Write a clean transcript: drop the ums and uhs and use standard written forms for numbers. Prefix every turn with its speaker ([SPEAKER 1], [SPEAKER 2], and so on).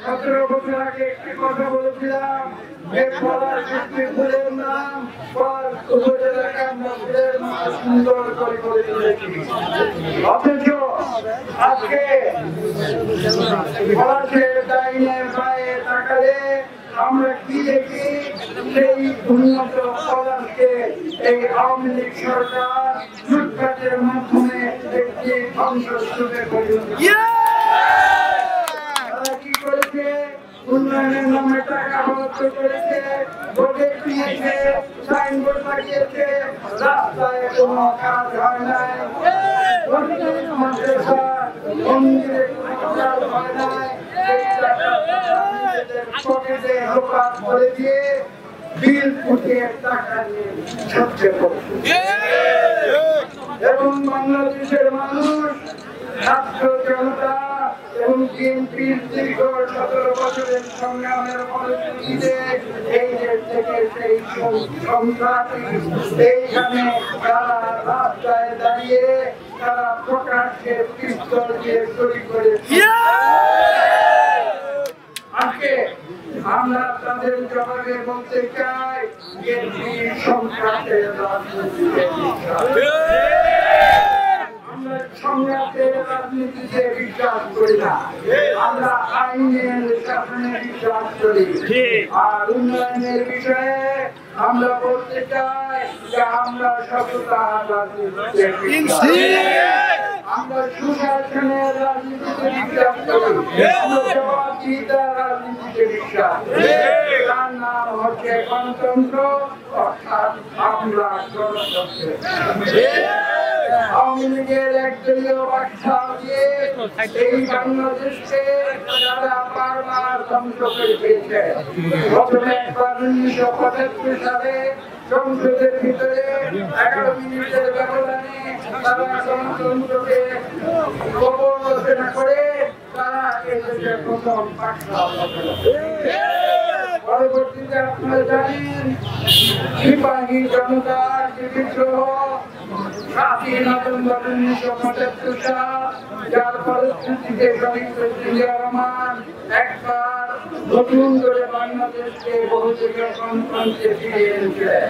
[SPEAKER 1] 17 বছর আগে একটি কথা বলেছিলাম যে ফুলের নাম উপজেলাকে আমরা ফুলের মতো সুন্দর করে তুলেছি। অথচ আজকে পলাশের ডাইনের পায়ে তাকালে আমরা কি দেখি? সেই উন্নত পলাশকে এই আওয়ামী লীগ সরকার লুটপাটের মাধ্যমে একটি ধ্বংসস্তূপে পরিণত কি করেছে? উন্নয়নের নামে টাকা বরাদ্দ করেছে, প্রজেক্ট নিয়েছে, সাইনবোর্ড লাগিয়েছে, রাস্তায় কোনো কাজ হয় নাই, মাদ্রাসা মন্দিরে কোনো কাজ হয় নাই, পকেটে লোপাট করে দিয়ে বিল উঠিয়ে টাকা নিয়ে সহ্য করছে। এবং বাংলাদেশের মানুষ, ছাত্র জনতা এবং বিএনপির দীর্ঘ 17 বছরের সংগ্রামের ফলশ্রুতিতে এই দেশ থেকে সেই সন্ত্রাসী এইখানে তারা রাস্তায় দাঁড়িয়ে তারা প্রকাশ্যে পিস্তল দিয়ে তৈরি করেছে। আজকে আমরা তাদের জবাবে বলতে চাই বিএনপি সন্ত্রাসের রাজনীতিতে সংঘাতের রাজনীতিতে বিশ্বাস করি না, আমরা আইনের শাসনে বিশ্বাস করি। আর উন্নয়নের বিষয়ে আমরা বলতে চাই যে আমরা সততা রাজনীতিতে বিশ্বাস করি, আমরা সুশাসনের রাজনীতিতে বিশ্বাস করি, আমরা জবাবদিহিতার রাজনীতিতে বিশ্বাস করি। তার নাম হচ্ছে গণতন্ত্র, অর্থাৎ আমরা গণতন্ত্র। আওয়ামী লীগের একদলীয় বাদশা দিয়ে এই বাংলাদেশকে তারা বারবার ধ্বংস করে দিয়েছে। প্রথমে একবার 1975 সালে সংসদের ভিতরে 11 মিনিটের ব্যবধানে তারা গণতন্ত্রকে কবর রচনা করে তারা এদেশের প্রথম বাদশা। পরবর্তীতে আপনারা জানেন সিপাহী জনতার বিদ্রোহ 7 নভেম্বর 1975 সাল, যার ফলশ্রুতিতে শহীদ জিয়া রহমান একবার নতুন করে বাংলাদেশকে বহুদলীয় গণতন্ত্রে ফিরিয়ে এনেছিলেন।